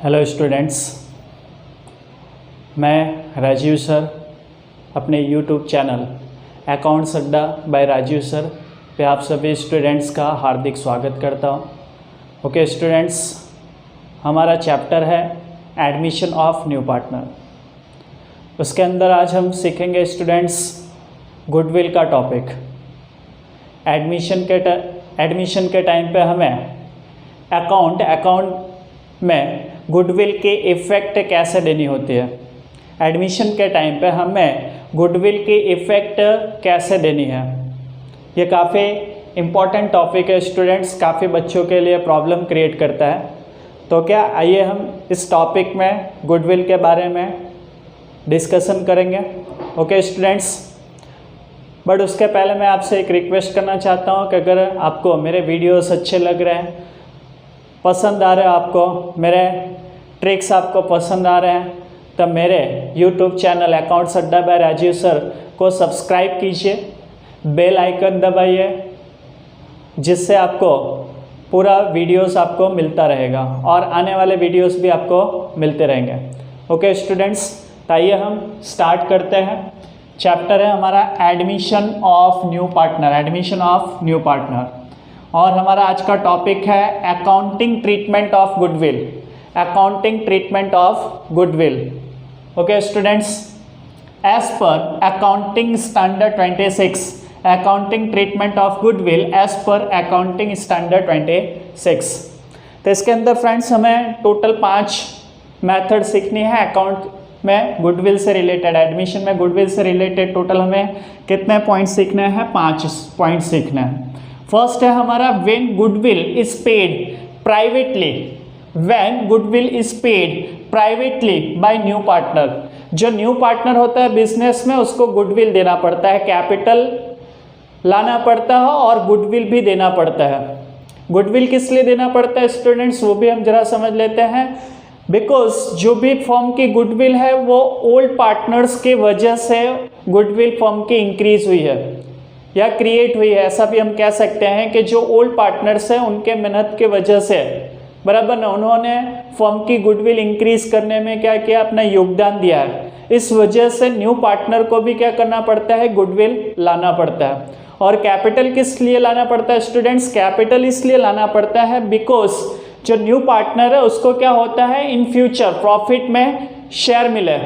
Hello students, मैं Rajiv sir अपने YouTube channel accounts अड्डा बाय राजीव सर पे आप सभी स्टूडेंट्स का हार्दिक स्वागत करता हूँ। ओके स्टूडेंट्स, हमारा चैप्टर है एडमिशन ऑफ न्यू पार्टनर। उसके अंदर आज हम सीखेंगे स्टूडेंट्स गुडविल का टॉपिक। एडमिशन के टाइम पे हमें अकाउंट में गुडविल के इफ़ेक्ट कैसे देनी होती है, एडमिशन के टाइम पे हमें गुडविल की इफ़ेक्ट कैसे देनी है, ये काफ़ी इम्पॉर्टेंट टॉपिक है स्टूडेंट्स। काफ़ी बच्चों के लिए प्रॉब्लम क्रिएट करता है। तो क्या आइए हम इस टॉपिक में गुडविल के बारे में डिस्कशन करेंगे। ओके स्टूडेंट्स, बट उसके पहले मैं आपसे एक रिक्वेस्ट करना चाहता हूँ कि अगर आपको मेरे वीडियोस अच्छे लग रहे हैं, पसंद आ रहे हैं, आपको मेरे ट्रिक्स आपको पसंद आ रहे हैं, तब मेरे YouTube चैनल अकाउंट्स अड्डा बाय राजीव सर को सब्सक्राइब कीजिए, बेल आइकन दबाइए, जिससे आपको पूरा वीडियोस आपको मिलता रहेगा और आने वाले वीडियोस भी आपको मिलते रहेंगे। ओके स्टूडेंट्स, तो आइए हम स्टार्ट करते हैं। चैप्टर है हमारा एडमिशन ऑफ न्यू पार्टनर, और हमारा आज का टॉपिक है accounting treatment of goodwill. Okay students, as per accounting standard 26, accounting treatment of goodwill as per accounting standard 26। तो इसके अंदर फ्रेंड्स हमें टोटल 5 मेथड सीखनी है अकाउंट में गुडविल से रिलेटेड। एडमिशन में गुडविल से रिलेटेड टोटल हमें कितने पॉइंट सीखने हैं? 5 पॉइंट सीखने हैं। फर्स्ट है हमारा when goodwill is paid privately by new partner. जो न्यू पार्टनर होता है बिजनेस में, उसको गुडविल देना पड़ता है, कैपिटल लाना पड़ता है और गुडविल भी देना पड़ता है। गुडविल किस लिए देना पड़ता है स्टूडेंट्स, वो भी हम जरा समझ लेते हैं। बिकॉज जो भी फर्म की गुडविल है वो ओल्ड पार्टनर्स की वजह से गुडविल फर्म की इंक्रीज हुई है या क्रिएट हुई है। ऐसा भी हम कह सकते हैं कि जो ओल्ड पार्टनर्स हैं उनके मेहनत के वजह से, बराबर ना, उन्होंने फर्म की गुडविल इंक्रीज करने में क्या किया, अपना योगदान दिया है। इस वजह से न्यू पार्टनर को भी क्या करना पड़ता है, गुडविल लाना पड़ता है। और कैपिटल किस लिए लाना पड़ता है स्टूडेंट्स? कैपिटल इसलिए लाना पड़ता है बिकॉज जो न्यू पार्टनर है उसको क्या होता है, इन फ्यूचर प्रॉफिट में शेयर मिले,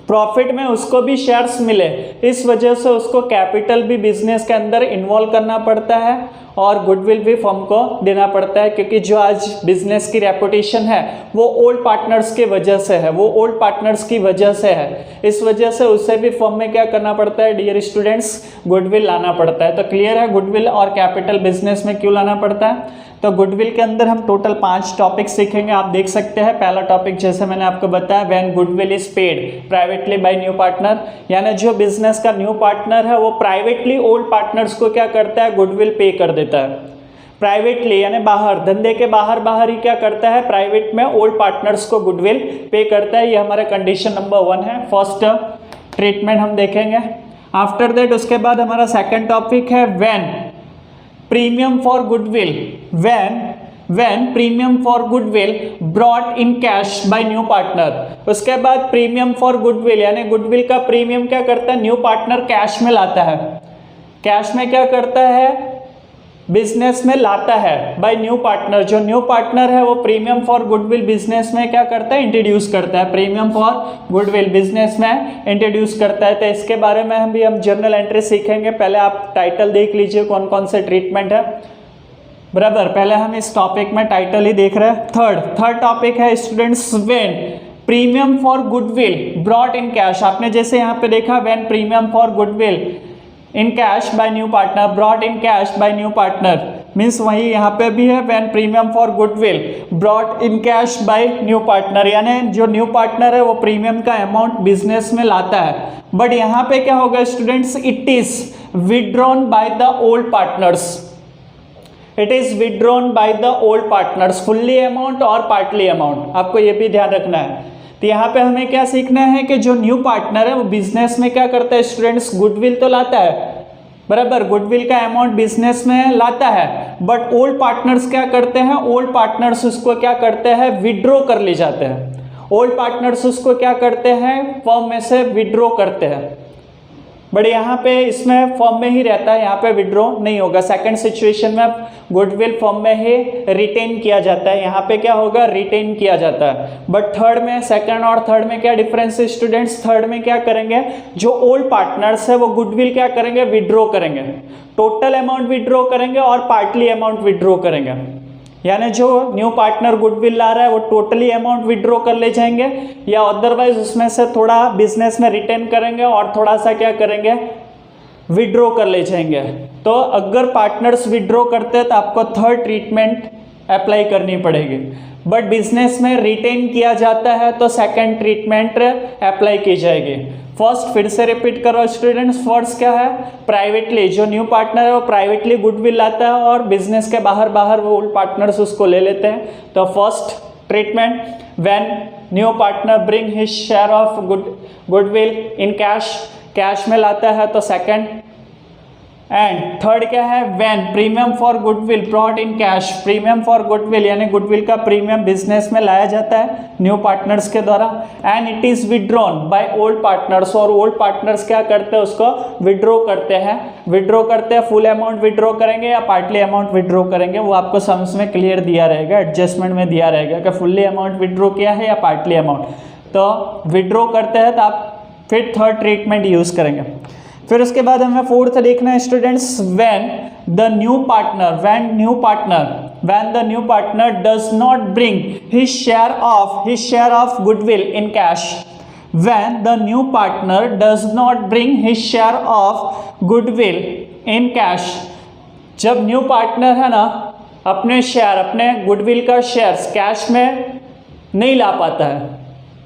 प्रॉफिट में उसको भी शेयर्स मिले। इस वजह से उसको कैपिटल भी बिजनेस के अंदर इन्वॉल्व करना पड़ता है और गुडविल भी फर्म को देना पड़ता है, क्योंकि जो आज बिजनेस की रेपुटेशन है वो ओल्ड पार्टनर्स की वजह से है, इस वजह से उससे भी फर्म में क्या करना पड़ता है डियर स्टूडेंट्स, गुडविल लाना पड़ता है। तो क्लियर है गुडविल और कैपिटल बिजनेस में क्यों लाना पड़ता है। तो गुडविल के अंदर हम टोटल 5 टॉपिक सीखेंगे, आप देख सकते हैं। पहला टॉपिक जैसे मैंने आपको बताया, when goodwill is paid privately by new partner, यानी जो बिजनेस का न्यू पार्टनर है वो प्राइवेटली ओल्ड पार्टनर्स को क्या करता है, गुडविल पे कर देता है। प्राइवेटली यानी बाहर, धंधे के बाहर ही क्या करता है, प्राइवेट में ओल्ड पार्टनर्स को गुडविल पे करता है। ये हमारा कंडीशन नंबर 1 है। फर्स्ट ट्रीटमेंट हम देखेंगे। आफ्टर दैट उसके बाद हमारा सेकेंड टॉपिक है when premium for goodwill, when premium for goodwill brought in cash by new partner। उसके बाद प्रीमियम फॉर गुडविल यानी गुडविल का प्रीमियम क्या करता है, न्यू पार्टनर कैश में लाता है। कैश में क्या करता है, बिजनेस में लाता है बाय न्यू पार्टनर। जो न्यू पार्टनर है वो प्रीमियम फॉर गुडविल बिजनेस में क्या करता है, इंट्रोड्यूस करता है। प्रीमियम फॉर गुडविल बिजनेस में इंट्रोड्यूस करता है। तो इसके बारे में हम जर्नल एंट्री सीखेंगे। पहले आप टाइटल देख लीजिए कौन कौन से ट्रीटमेंट है, बराबर। पहले हम इस टॉपिक में टाइटल ही देख रहे हैं। थर्ड टॉपिक है students when premium for goodwill brought in cash. आपने जैसे यहाँ पे देखा when premium for goodwill in cash by new partner, brought in cash by new partner, means वही यहाँ पे भी है when premium for goodwill brought in cash by new partner, यानी जो न्यू पार्टनर है वो प्रीमियम का अमाउंट बिजनेस में लाता है। बट यहाँ पे क्या होगा students, it is withdrawn by the old partners. It is withdrawn by the old partners, fully amount और पार्टली अमाउंट, आपको ये भी ध्यान रखना है। तो यहाँ पे हमें क्या सीखना है कि जो न्यू पार्टनर है वो बिजनेस में क्या करता है स्टूडेंट्स, गुडविल तो लाता है, बराबर, गुडविल का अमाउंट बिजनेस में लाता है, बट ओल्ड पार्टनर्स क्या करते हैं, ओल्ड पार्टनर्स उसको क्या करते हैं, विड्रॉ कर ले जाते हैं। ओल्ड पार्टनर्स उसको क्या करते हैं, फर्म में से विड्रॉ करते हैं। बट यहाँ पे इसमें फर्म में ही रहता है, यहाँ पे विड्रॉ नहीं होगा। सेकंड सिचुएशन में गुडविल फर्म में ही रिटेन किया जाता है, यहाँ पे क्या होगा, रिटेन किया जाता है। बट थर्ड में, सेकंड और थर्ड में क्या डिफरेंस है स्टूडेंट्स, थर्ड में क्या करेंगे, जो ओल्ड पार्टनर्स है वो गुडविल क्या करेंगे, विड्रॉ करेंगे। टोटल अमाउंट विड्रॉ करेंगे और पार्टली अमाउंट विड्रॉ करेंगे। यानी जो न्यू पार्टनर गुडविल ला रहा है वो टोटली अमाउंट विड्रॉ कर ले जाएंगे, या अदरवाइज उसमें से थोड़ा बिजनेस में रिटेन करेंगे और थोड़ा सा क्या करेंगे, विड्रॉ कर ले जाएंगे। तो अगर पार्टनर्स विड्रॉ करते हैं तो आपको थर्ड ट्रीटमेंट अप्लाई करनी पड़ेगी। बट बिजनेस में रिटेन किया जाता है तो सेकंड ट्रीटमेंट अप्लाई की जाएगी। फर्स्ट फिर से रिपीट करो स्टूडेंट्स, फर्स्ट क्या है, प्राइवेटली जो न्यू पार्टनर है वो प्राइवेटली गुडविल लाता है और बिजनेस के बाहर वो ओल्ड पार्टनर्स उसको ले लेते हैं। तो first treatment, when new partner bring his share of goodwill in cash में लाता है। तो सेकंड, एंड थर्ड क्या है, when premium for goodwill brought in cash, premium for goodwill यानी गुडविल का प्रीमियम बिजनेस में लाया जाता है न्यू पार्टनर्स के द्वारा, and it is withdrawn by old partners, और ओल्ड पार्टनर्स क्या करते हैं, उसको विड्रॉ करते हैं। विड्रॉ करते हैं, फुल अमाउंट विड्रॉ करेंगे या पार्टली अमाउंट विड्रॉ करेंगे, वो आपको सम्स में क्लियर दिया रहेगा, एडजस्टमेंट में दिया रहेगा कि फुल्ली अमाउंट विड्रॉ किया है या पार्टली अमाउंट। तो विड्रॉ करते हैं तो आप फिर थर्ड ट्रीटमेंट यूज करेंगे। फिर उसके बाद हमें फोर्थ देखना है students, when the new partner does not bring his share of goodwill in cash, when the new partner does not bring his share of goodwill in cash, जब new partner है ना अपने शेयर, अपने goodwill का shares cash में नहीं ला पाता है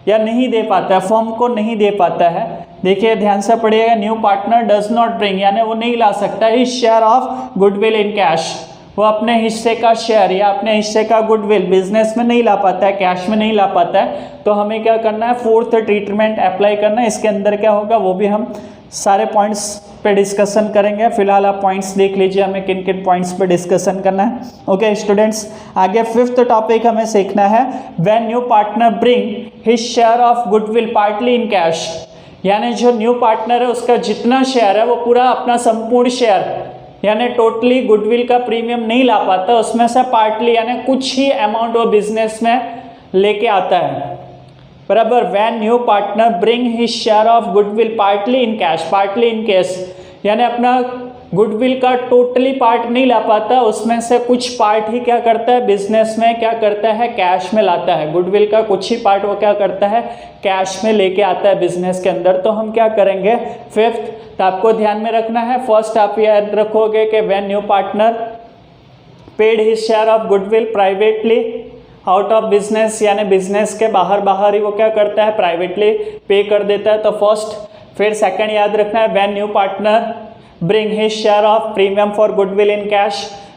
या नहीं दे पाता है, फर्म को नहीं दे पाता है। देखिए ध्यान से पढ़िएगा, new partner does not bring यानी वो नहीं ला सकता है share of goodwill in cash, वो अपने हिस्से का शेयर या अपने हिस्से का गुडविल बिजनेस में नहीं ला पाता है, कैश में नहीं ला पाता है। तो हमें क्या करना है, फोर्थ ट्रीटमेंट अप्लाई करना है। इसके अंदर क्या होगा वो भी हम सारे पॉइंट्स पे डिस्कशन करेंगे। फिलहाल आप पॉइंट्स देख लीजिए हमें किन किन पॉइंट्स पे डिस्कशन करना है। ओके स्टूडेंट्स, आगे फिफ्थ टॉपिक हमें सीखना है, when new partner bring his share of goodwill partly in cash, यानी जो न्यू पार्टनर है उसका जितना शेयर है वो पूरा अपना संपूर्ण शेयर यानी टोटली गुडविल का प्रीमियम नहीं ला पाता, उसमें से पार्टली यानी कुछ ही अमाउंट वो बिजनेस में लेके आता है। बराबर, when new partner bring his share of goodwill partly in cash यानी अपना गुडविल का टोटली पार्ट नहीं ला पाता, उसमें से कुछ पार्ट ही क्या करता है बिजनेस में, क्या करता है कैश में लाता है। गुडविल का कुछ ही पार्ट वो क्या करता है कैश में लेके आता है बिजनेस के अंदर। तो हम क्या करेंगे, फिफ्थ, तो आपको ध्यान में रखना है, फर्स्ट आप याद रखोगे कि when new partner paid his share of goodwill privately out of business, यानी बिजनेस के बाहर ही वो क्या करता है प्राइवेटली पे कर देता है। तो फर्स्ट, फिर सेकंड याद रखना है, when new partner bring his share of premium for goodwill in cash,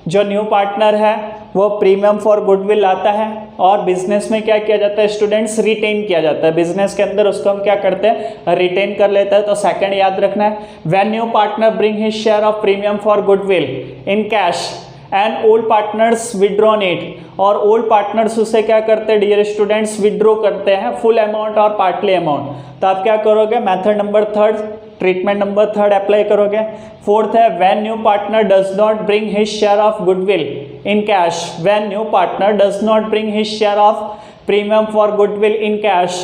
जो न्यू पार्टनर है वो प्रीमियम फॉर गुडविल लाता है और बिजनेस में क्या किया जाता है स्टूडेंट्स, रिटेन किया जाता है। बिजनेस के अंदर उसको हम क्या करते हैं, रिटेन कर लेता है। तो सेकंड याद रखना है, when new partner bring his share of premium for goodwill in cash and old partners withdrawn it, और ओल्ड पार्टनर्स उसे क्या करते हैं डियर स्टूडेंट्स, विड्रॉ करते हैं फुल अमाउंट और पार्टली अमाउंट। तो आप क्या करोगे, method number third, treatment number third apply करोगे। फोर्थ है, when new partner does not bring his share of goodwill in cash, when new partner does not bring his share of premium for goodwill in cash,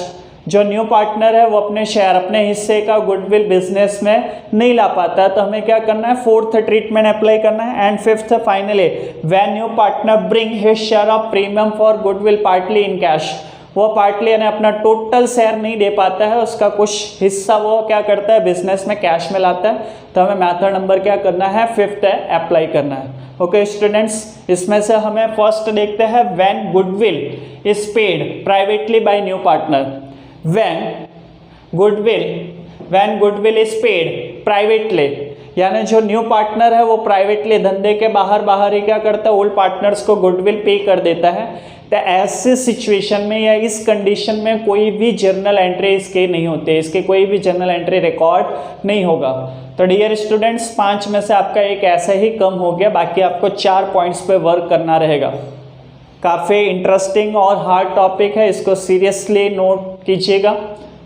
जो new partner है वो अपने share, अपने हिस्से का goodwill business में नहीं ला पाता, तो हमें क्या करना है, फोर्थ ट्रीटमेंट अप्लाई करना है। And fifth finally, when new partner bring his share of premium for goodwill partly in cash, वो पार्टली यानी अपना टोटल शेयर नहीं दे पाता है, उसका कुछ हिस्सा वो क्या करता है बिजनेस में कैश में लाता है। तो हमें मेथड नंबर क्या करना है, फिफ्थ है, अप्लाई करना है। ओके स्टूडेंट्स, इसमें से हमें फर्स्ट देखते हैं, when goodwill is paid privately by new partner, when goodwill is paid privately, यानी जो न्यू पार्टनर है वो प्राइवेटली धंधे के बाहर ही क्या करता है, ओल्ड पार्टनर्स को गुडविल पे कर देता है। तो ऐसे सिचुएशन में या इस कंडीशन में कोई भी जर्नल एंट्री इसके नहीं होते, इसके कोई भी जर्नल एंट्री रिकॉर्ड नहीं होगा। तो डियर स्टूडेंट्स 5 में से आपका एक ऐसा ही कम हो गया, बाकी आपको 4 पॉइंट्स पे वर्क करना रहेगा। काफ़ी इंटरेस्टिंग और हार्ड टॉपिक है, इसको सीरियसली नोट कीजिएगा।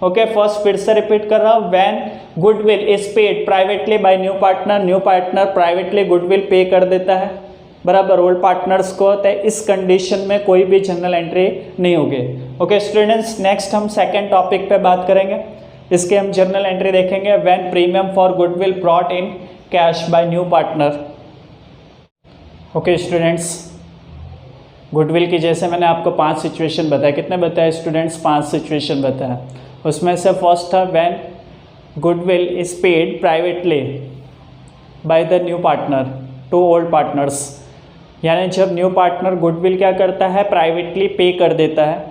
ओके, फर्स्ट फिर से रिपीट कर रहा हूँ, when goodwill is paid privately by new partner privately goodwill pay कर देता है बराबर ओल्ड पार्टनर्स को, तो इस कंडीशन में कोई भी जर्नल एंट्री नहीं होगी। ओके स्टूडेंट्स, नेक्स्ट हम सेकंड टॉपिक पे बात करेंगे, इसके हम जर्नल एंट्री देखेंगे, when premium for goodwill brought in cash by new partner. Okay students, goodwill की जैसे मैंने आपको 5 सिचुएशन बताया, कितने बताए स्टूडेंट्स? 5 सिचुएशन बताया। उसमें से फर्स्ट था when goodwill is paid privately by the new partner to old partners, यानी जब न्यू पार्टनर गुडविल क्या करता है, प्राइवेटली पे कर देता है।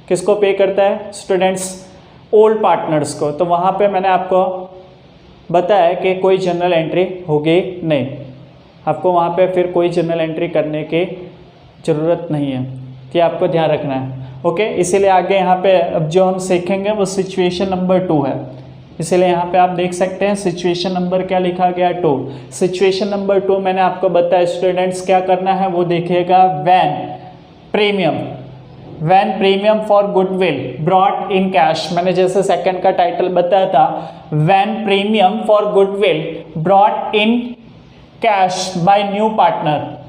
किसको पे करता है स्टूडेंट्स? ओल्ड पार्टनर्स को। तो वहाँ पे मैंने आपको बताया कि कोई जर्नल एंट्री होगी नहीं, आपको वहाँ पे फिर कोई जर्नल एंट्री करने की ज़रूरत नहीं है, कि आपको ध्यान रखना है। ओके, इसीलिए आगे यहाँ पे अब जो हम सीखेंगे वो सिचुएशन नंबर 2 है, इसीलिए यहाँ पे आप देख सकते हैं सिचुएशन नंबर क्या लिखा गया, 2। सिचुएशन नंबर 2 मैंने आपको बताया स्टूडेंट्स क्या करना है वो देखिएगा, when premium for goodwill brought in cash. मैंने जैसे सेकंड का टाइटल बताया था, when premium for goodwill brought in cash by new partner,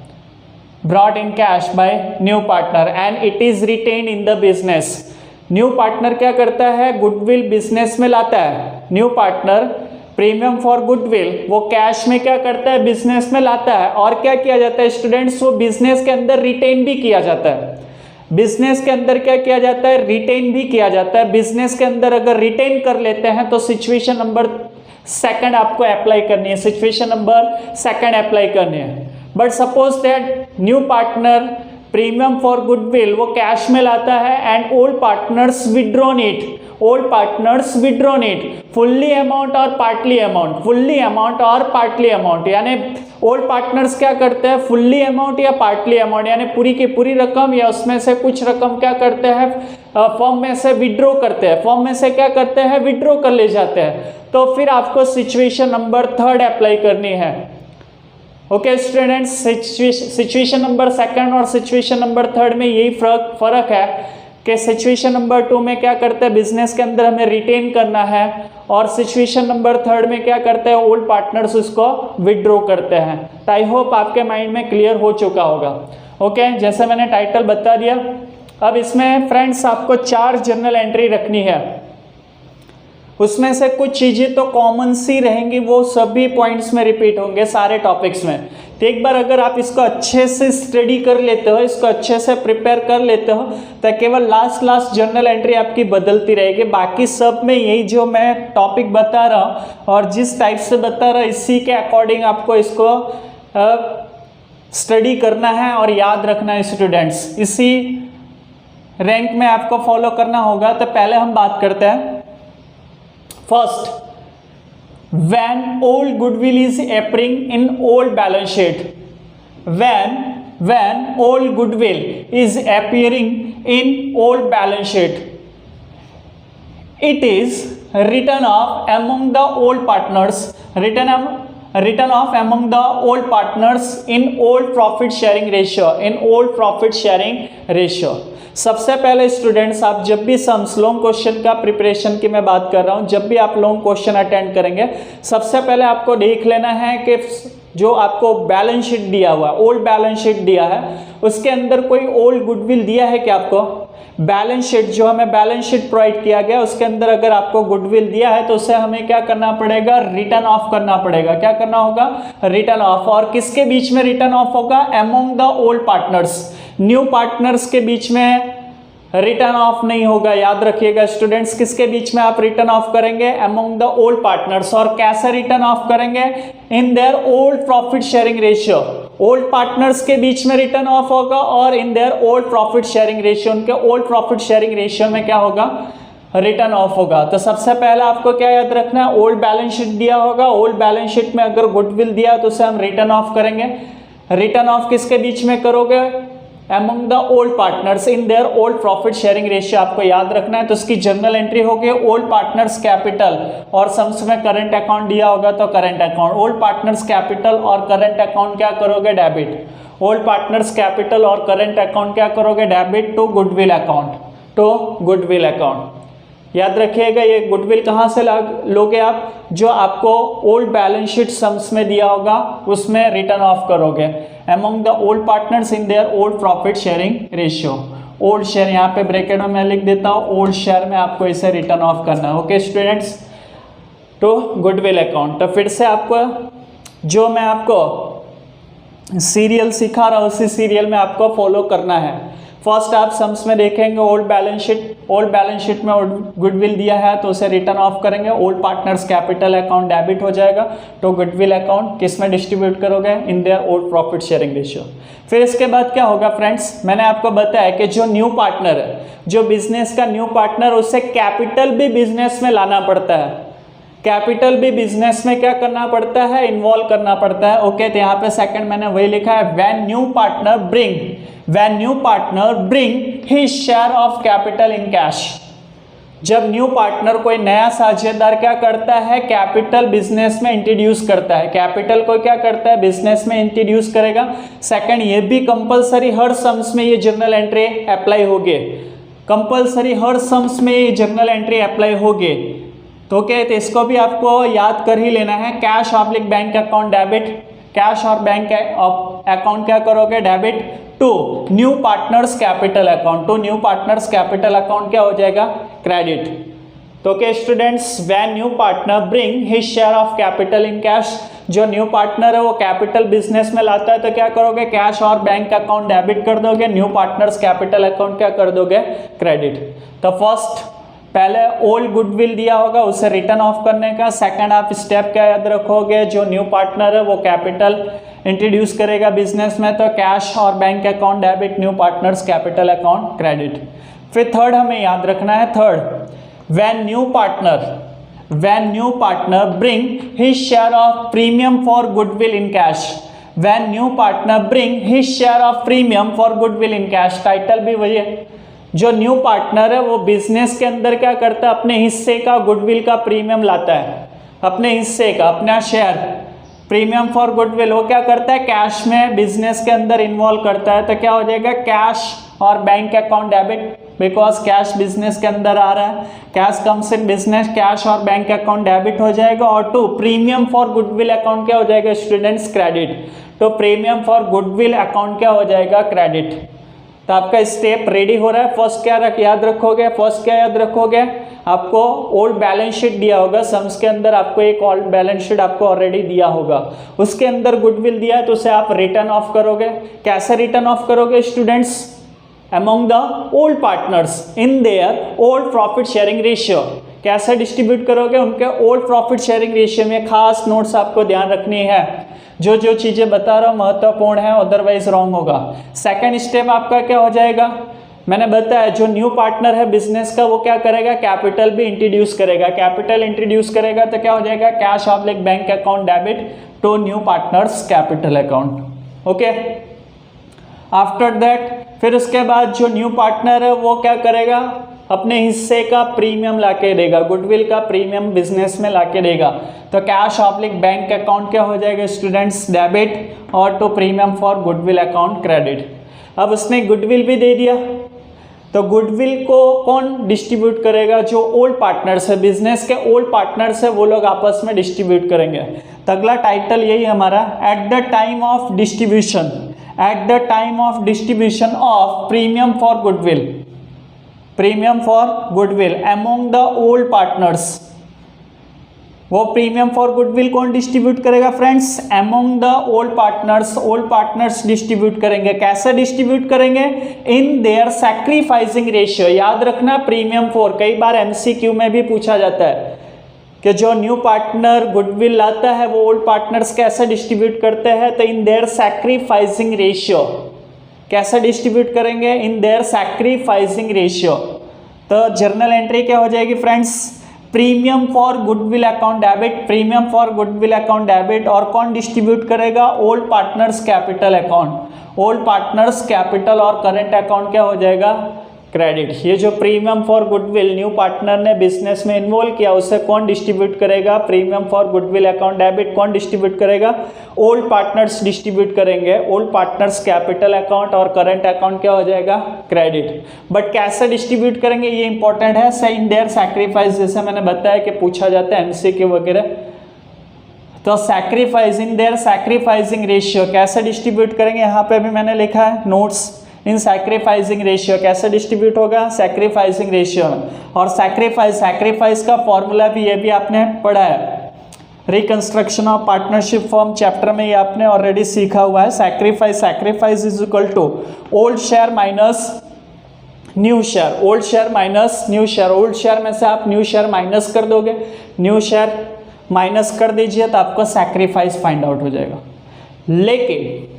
brought in cash by new partner and it is retained in the business। New partner क्या करता है, goodwill business में लाता है। New partner premium for goodwill वो cash में क्या करता है, बिजनेस में लाता है, और क्या किया जाता है स्टूडेंट्स, वो बिजनेस के अंदर रिटेन भी किया जाता है। बिजनेस के अंदर क्या किया जाता है, रिटेन भी किया जाता है। बिजनेस के अंदर अगर रिटेन कर लेते हैं तो सिचुएशन नंबर 2 आपको अप्लाई करनी है, सिचुएशन नंबर 2 अप्लाई करनी है। But suppose that new partner premium for goodwill वो कैश में लाता है and old partners withdrawn it, old partners withdrawn it fully amount और पार्टली अमाउंट, फुल्ली अमाउंट और पार्टली अमाउंट, यानी ओल्ड पार्टनर्स क्या करते हैं, फुल्ली अमाउंट या पार्टली अमाउंट, यानी पूरी की पूरी रकम या उसमें से कुछ रकम क्या करते हैं, फॉर्म में से विड्रॉ करते हैं, फॉर्म में से क्या करते हैं, विड्रॉ कर ले जाते हैं। तो फिर आपको सिचुएशन नंबर 3 अप्लाई करनी है। ओके स्टूडेंट्स, सिचुएशन नंबर 2 और सिचुएशन नंबर 3 में यही फर्क है कि सिचुएशन नंबर 2 में क्या करते हैं, बिजनेस के अंदर हमें रिटेन करना है, और सिचुएशन नंबर 3 में क्या करते हैं, ओल्ड पार्टनर्स उसको विड्रॉ करते हैं। तो आई होप आपके माइंड में क्लियर हो चुका होगा। ओके, जैसे मैंने टाइटल बता दिया। अब इसमें फ्रेंड्स आपको 4 जर्नल एंट्री रखनी है, उसमें से कुछ चीज़ें तो कॉमन सी रहेंगी, वो सभी पॉइंट्स में रिपीट होंगे सारे टॉपिक्स में। तो एक बार अगर आप इसको अच्छे से स्टडी कर लेते हो, इसको अच्छे से प्रिपेयर कर लेते हो, तो केवल लास्ट जर्नल एंट्री आपकी बदलती रहेगी। बाकी सब में यही जो मैं टॉपिक बता रहा हूँ और जिस टाइप से बता रहा हूँ, इसी के अकॉर्डिंग आपको इसको स्टडी करना है और याद रखना है स्टूडेंट्स। इसी रैंक में आपको फॉलो करना होगा। तो पहले हम बात करते हैं first, when old goodwill is appearing in old balance sheet, when old goodwill is appearing in old balance sheet, it is written off among the old partners, written off among the old partners in old profit sharing ratio, in old profit sharing ratio। सबसे पहले students, आप जब भी sums long question का preparation की मैं बात कर रहा हूँ, जब भी आप लॉन्ग क्वेश्चन अटेंड करेंगे, सबसे पहले आपको देख लेना है कि जो आपको बैलेंस शीट दिया हुआ है, ओल्ड बैलेंस शीट दिया है, उसके अंदर कोई ओल्ड गुडविल दिया है क्या आपको? बैलेंस शीट जो हमें बैलेंस शीट प्रोवाइड किया गया, उसके अंदर अगर आपको गुडविल दिया है तो उसे हमें क्या करना पड़ेगा, रिटर्न ऑफ करना पड़ेगा। क्या करना होगा? Return of. और किसके बीच में रिटर्न ऑफ होगा? Among the old partners. New partners के बीच में रिटर्न ऑफ नहीं होगा, याद रखिएगा स्टूडेंट्स। किसके बीच में आप रिटर्न ऑफ करेंगे? Among the old partners. और कैसे रिटर्न ऑफ करेंगे? In their old profit sharing ratio. Old partners के बीच में रिटर्न ऑफ होगा और in their old profit sharing ratio, उनके ओल्ड प्रॉफिट शेयरिंग रेशियो में क्या होगा? रिटर्न ऑफ होगा। तो सबसे पहले आपको क्या याद रखना है? ओल्ड बैलेंस शीट दिया होगा, ओल्ड बैलेंस शीट में अगर गुडविल दिया तो उसे हम रिटर्न ऑफ करेंगे। रिटर्न ऑफ किसके बीच में करोगे? among the old partners in their old profit sharing ratio आपको याद रखना है। तो इसकी जर्नल एंट्री होगी ओल्ड पार्टनर्स कैपिटल और सम्स में करंट अकाउंट दिया होगा तो current account, old partners capital और करंट अकाउंट क्या करोगे डेबिट, ओल्ड पार्टनर्स कैपिटल और करंट अकाउंट क्या करोगे debit to goodwill account, to goodwill account. याद रखिएगा ये गुडविल कहाँ से लोगे आप, जो आपको ओल्ड बैलेंस शीट सम्स में दिया होगा उसमें रिटर्न ऑफ करोगे among the old partners in their old profit sharing ratio. Old share यहाँ पे ब्रैकेट में मैं लिख देता हूँ, ओल्ड शेयर में आपको इसे रिटर्न ऑफ करना है। ओके स्टूडेंट्स, तो गुडविल अकाउंट। तो फिर से आपको जो मैं आपको सीरियल सिखा रहा हूँ उसी सीरियल में आपको फॉलो करना है। फर्स्ट आप सम्स में देखेंगे ओल्ड बैलेंस शीट में गुडविल दिया है तो उसे रिटर्न ऑफ करेंगे, old partners capital account debit हो जाएगा, तो गुडविल अकाउंट किस में डिस्ट्रीब्यूट करोगे in their old profit sharing ratio. फिर इसके बाद क्या होगा फ्रेंड्स, मैंने आपको बताया कि जो न्यू पार्टनर है, जो बिजनेस का न्यू पार्टनर, उसे कैपिटल भी बिजनेस में लाना पड़ता है, कैपिटल भी बिजनेस में क्या करना पड़ता है, इन्वॉल्व करना पड़ता है। ओके, तो यहाँ पे सेकंड मैंने वही लिखा है, when new partner bring his share of capital in cash. जब न्यू पार्टनर कोई नया साझेदार क्या करता है, कैपिटल बिजनेस में इंट्रोड्यूस करता है, कैपिटल को क्या करता है बिजनेस में इंट्रोड्यूस करेगा। सेकंड, ये भी कंपलसरी हर सम्स में ये जर्नल एंट्री अप्लाई होगी, कंपलसरी हर सम्स में ये जर्नल एंट्री अप्लाई होगी। तो ओके, तो इसको भी आपको याद कर ही लेना है। Cash oblique bank account debit, cash और बैंक अकाउंट क्या करोगे debit to new partners capital account, to new partners capital account क्या हो जाएगा क्रेडिट। तो okay students, when new partner bring his share of capital in cash, जो new partner है वो कैपिटल बिजनेस में लाता है तो क्या करोगे, कैश और बैंक अकाउंट डेबिट कर दोगे, न्यू पार्टनर्स कैपिटल अकाउंट क्या कर दोगे क्रेडिट। तो फर्स्ट पहले ओल्ड गुडविल दिया होगा उसे रिटर्न ऑफ करने का। सेकंड आप स्टेप क्या याद रखोगे, जो न्यू पार्टनर है वो कैपिटल इंट्रोड्यूस करेगा बिजनेस में तो कैश और bank account debit, new partners capital account credit. फिर थर्ड हमें याद रखना है, third, when new partner bring his share of premium for goodwill in cash, when new partner bring his share of premium for goodwill in cash. Title भी वही है, जो new partner है वो बिजनेस के अंदर क्या करता है, अपने हिस्से का गुडविल का प्रीमियम लाता है, अपने हिस्से का अपना शेयर प्रीमियम फॉर गुडविल वो क्या करता है कैश में बिजनेस के अंदर इन्वॉल्व करता है। तो क्या हो जाएगा कैश और bank account debit, because cash business के अंदर आ रहा है, cash comes in business, cash और बैंक अकाउंट डेबिट हो जाएगा। और to premium for goodwill account क्या हो जाएगा स्टूडेंट्स क्रेडिट, तो प्रीमियम फॉर गुडविल अकाउंट क्या हो जाएगा क्रेडिट। तो आपका स्टेप रेडी हो रहा है। फर्स्ट क्या याद रखोगे, फर्स्ट क्या याद रखोगे, आपको ओल्ड बैलेंस शीट दिया होगा सम्स के अंदर, आपको एक ओल्ड बैलेंस शीट आपको ऑलरेडी दिया होगा, उसके अंदर गुडविल दिया है तो उसे आप रिटर्न ऑफ करोगे। कैसे रिटर्न ऑफ करोगे students, among the old partners in their old profit sharing ratio. कैसे डिस्ट्रीब्यूट करोगे, उनके ओल्ड प्रॉफिट शेयरिंग रेशियो में। खास नोट्स आपको ध्यान रखनी है, जो जो चीजें बता रहा हूं महत्वपूर्ण है, अदरवाइज रॉन्ग होगा। सेकंड स्टेप आपका क्या हो जाएगा, मैंने बताया जो न्यू पार्टनर है बिजनेस का वो क्या करेगा कैपिटल भी इंट्रोड्यूस करेगा, कैपिटल इंट्रोड्यूस करेगा तो क्या हो जाएगा cash oblique bank account debit to new partners capital account. Okay, after that फिर उसके बाद जो न्यू पार्टनर है वो क्या करेगा, अपने हिस्से का प्रीमियम लाके देगा, गुडविल का प्रीमियम बिजनेस में लाके देगा। तो कैश ऑब्लिक बैंक अकाउंट क्या हो जाएगा स्टूडेंट्स डेबिट और to premium for goodwill account credit. अब उसने गुडविल भी दे दिया तो गुडविल को कौन डिस्ट्रीब्यूट करेगा, जो ओल्ड पार्टनर्स है बिजनेस के, ओल्ड पार्टनर्स है वो लोग आपस में डिस्ट्रीब्यूट करेंगे। तो अगला टाइटल यही हमारा, at the time of distribution, at the time of distribution of premium for goodwill, premium for goodwill among the old partners. वो प्रीमियम फॉर गुडविल कौन डिस्ट्रीब्यूट करेगा friends, among the old partners, old partners distribute करेंगे। कैसे distribute करेंगे, in their sacrificing ratio. याद रखना premium for, कई बार MCQ में भी पूछा जाता है कि जो न्यू पार्टनर गुडविल लाता है वो ओल्ड पार्टनर्स कैसे डिस्ट्रीब्यूट करते हैं, तो इन देयर सैक्रिफाइसिंग रेशियो। कैसे डिस्ट्रीब्यूट करेंगे, इन देयर सैक्रिफाइसिंग रेशियो। तो जर्नल एंट्री क्या हो जाएगी friends, premium for goodwill account debit, premium for goodwill account debit. और कौन डिस्ट्रीब्यूट करेगा, old partners capital account, old partners capital और करंट अकाउंट क्या हो जाएगा, क्रेडिट। ये जो premium for goodwill new partner ने बिजनेस में इन्वॉल्व किया उसे कौन डिस्ट्रीब्यूट करेगा, premium for goodwill account debit कौन डिस्ट्रीब्यूट करेगा, ओल्ड पार्टनर्स डिस्ट्रीब्यूट करेंगे। ओल्ड पार्टनर्स कैपिटल अकाउंट और करंट अकाउंट क्या हो जाएगा, क्रेडिट। बट कैसे डिस्ट्रीब्यूट करेंगे ये इंपॉर्टेंट है, इन देयर सैक्रिफाइस, जैसे मैंने बताया कि पूछा जाता है एमसीक्यू वगैरह। तो sacrifice in their sacrificing ratio कैसे डिस्ट्रीब्यूट करेंगे, यहाँ पे भी मैंने लिखा है नोट्स। इन सैक्रिफाइसिंग रेशियो कैसे डिस्ट्रीब्यूट होगा, सैक्रिफाइसिंग रेशियो में। और सैक्रिफाइस का फॉर्मूला भी ये भी आपने पढ़ा है, reconstruction of partnership form chapter में ये आपने ऑलरेडी सीखा हुआ है। Sacrifice is equal to old share minus new share, old share minus new share. Old share में से आप न्यू शेयर माइनस कर दोगे, न्यू शेयर माइनस कर दीजिए तो आपको सैक्रिफाइस फाइंड आउट हो जाएगा। लेकिन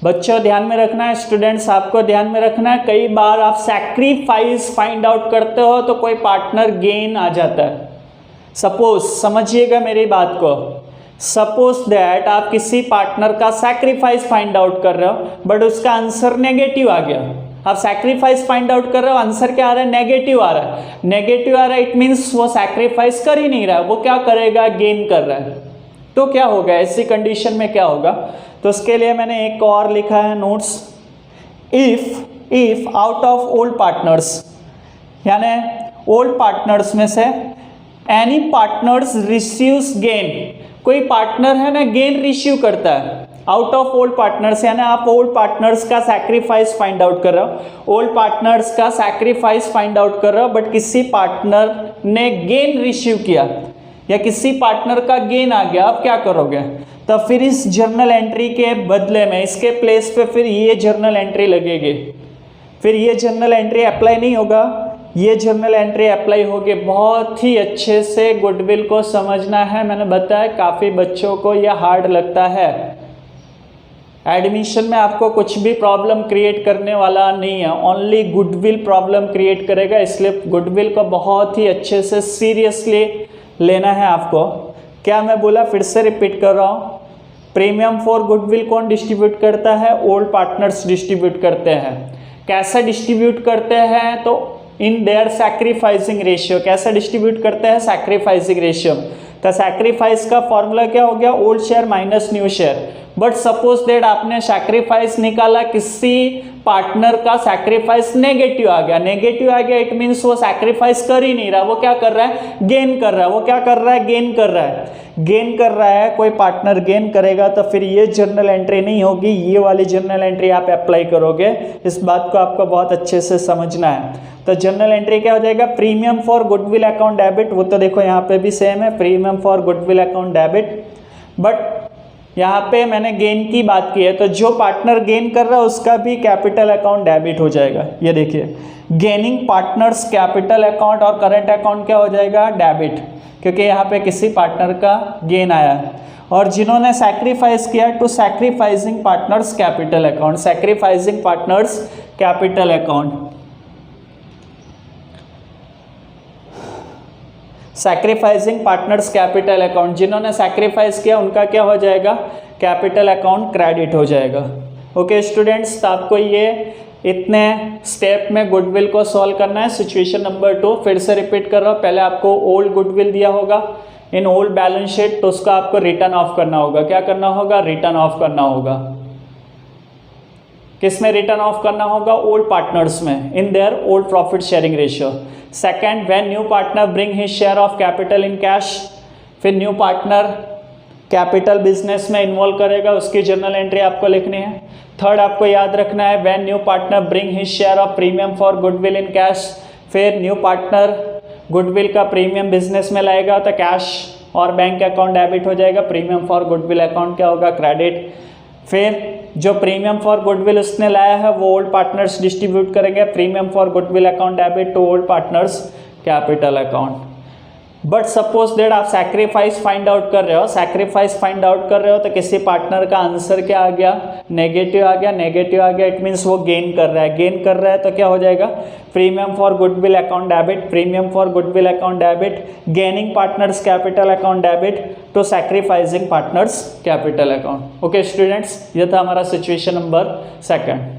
बच्चों ध्यान में रखना है, स्टूडेंट्स आपको ध्यान में रखना है, कई बार आप सैक्रिफाइस फाइंड आउट करते हो तो कोई पार्टनर गेन आ जाता है। सपोज, समझिएगा मेरी बात को, सपोज दैट आप किसी पार्टनर का सैक्रिफाइस फाइंड आउट कर रहे हो बट उसका आंसर नेगेटिव आ गया। आप सैक्रिफाइस फाइंड आउट कर रहे हो, आंसर क्या आ रहा है, नेगेटिव आ रहा है। नेगेटिव आ रहा है, इट मीन्स वो सैक्रिफाइस कर ही नहीं रहा है, वो क्या करेगा, गेन कर रहा है। तो क्या होगा ऐसी कंडीशन में, क्या होगा, तो उसके लिए मैंने एक और लिखा है notes, if out of old partners, यानी ओल्ड पार्टनर्स में से एनी पार्टनर्स रिसीव्स गेन, कोई पार्टनर है ना गेन रिसीव करता है आउट ऑफ ओल्ड पार्टनर्स, यानी आप ओल्ड पार्टनर्स का सैक्रिफाइस फाइंड आउट कर रहे हो, ओल्ड पार्टनर्स का सैक्रिफाइस फाइंड आउट कर रहे हो, बट किसी पार्टनर ने गेन रिसीव किया या किसी पार्टनर का गेन आ गया, आप क्या करोगे, तो फिर इस जर्नल एंट्री के बदले में इसके प्लेस पे फिर ये जर्नल एंट्री लगेगी। फिर ये जर्नल एंट्री अप्लाई नहीं होगा, ये जर्नल एंट्री अप्लाई होगी। बहुत ही अच्छे से गुडविल को समझना है, मैंने बताया काफ़ी बच्चों को यह हार्ड लगता है। एडमिशन में आपको कुछ भी प्रॉब्लम क्रिएट करने वाला नहीं है, ओनली गुडविल प्रॉब्लम क्रिएट करेगा, इसलिए गुडविल को बहुत ही अच्छे से सीरियसली लेना है आपको। क्या मैं बोला, फिर से रिपीट कर रहा हूँ, प्रीमियम फॉर गुडविल कौन डिस्ट्रीब्यूट करता है, ओल्ड पार्टनर्स डिस्ट्रीब्यूट करते हैं। कैसे डिस्ट्रीब्यूट करते हैं, तो इन देयर सैक्रिफाइसिंग रेशियो, कैसे डिस्ट्रीब्यूट करते हैं, सैक्रिफाइसिंग रेशियो। तो सैक्रिफाइस का फॉर्मूला क्या हो गया, old share minus new share. But suppose that आपने सैक्रिफाइस निकाला, किसी पार्टनर का सैक्रिफाइस नेगेटिव आ गया, नेगेटिव आ गया, इट मीन्स वो सैक्रिफाइस कर ही नहीं रहा, वो क्या कर रहा है, गेन कर रहा है। वो क्या कर रहा है, गेन कर रहा है, गेन कर रहा है। कोई पार्टनर गेन करेगा तो फिर ये जर्नल एंट्री नहीं होगी, ये वाली जर्नल एंट्री आप अप्लाई करोगे। इस बात को आपको बहुत अच्छे से समझना है। तो जर्नल एंट्री क्या हो जाएगा, premium for goodwill account debit, वो तो देखो यहाँ पे भी सेम है, premium for goodwill account debit. But यहाँ पे मैंने गेन की बात की है, तो जो पार्टनर गेन कर रहा है उसका भी कैपिटल अकाउंट डेबिट हो जाएगा। ये देखिए, गेनिंग पार्टनर्स कैपिटल अकाउंट और करंट अकाउंट क्या हो जाएगा, डेबिट, क्योंकि यहाँ पे किसी पार्टनर का गेन आया है। और जिन्होंने सैक्रिफाइस किया, to sacrificing partners capital account, sacrificing partners capital account, sacrificing partners capital account, जिन्होंने सैक्रिफाइस किया उनका क्या हो जाएगा, कैपिटल अकाउंट क्रेडिट हो जाएगा। ओके स्टूडेंट्स, तो आपको ये इतने स्टेप में गुडविल को सॉल्व करना है। सिचुएशन नंबर 2 फिर से रिपीट कर रहा हूँ, पहले आपको ओल्ड गुडविल दिया होगा इन ओल्ड बैलेंस शीट, तो उसका आपको रिटर्न ऑफ करना होगा। क्या करना होगा, रिटर्न ऑफ करना होगा। किस में रिटर्न ऑफ करना होगा, ओल्ड पार्टनर्स में, in their old profit sharing ratio. Second, when new partner bring his share of capital in cash, फिर न्यू पार्टनर कैपिटल बिजनेस में इन्वॉल्व करेगा, उसकी जर्नल एंट्री आपको लिखनी है। थर्ड आपको याद रखना है, when new partner bring his share of premium for goodwill in cash, फिर न्यू पार्टनर गुडविल का प्रीमियम बिजनेस में लाएगा तो कैश और बैंक अकाउंट डेबिट हो जाएगा, प्रीमियम फॉर गुडविल अकाउंट क्या होगा, क्रेडिट। फिर जो प्रीमियम फॉर गुडविल उसने लाया है वो ओल्ड पार्टनर्स डिस्ट्रीब्यूट करेंगे, premium for goodwill account debit to old partners capital account. But suppose that आप सैक्रिफाइस फाइंड आउट कर रहे हो, सैक्रिफाइस फाइंड आउट कर रहे हो तो किसी पार्टनर का आंसर क्या आ गया, नेगेटिव आ गया, नेगेटिव आ गया, इट मीन्स वो गेन कर रहा है, गेन कर रहा है तो क्या हो जाएगा, premium for goodwill account debit, premium for goodwill account debit, gaining partners capital account debit to sacrificing partners capital account. Okay students, ये था हमारा सिचुएशन नंबर 2।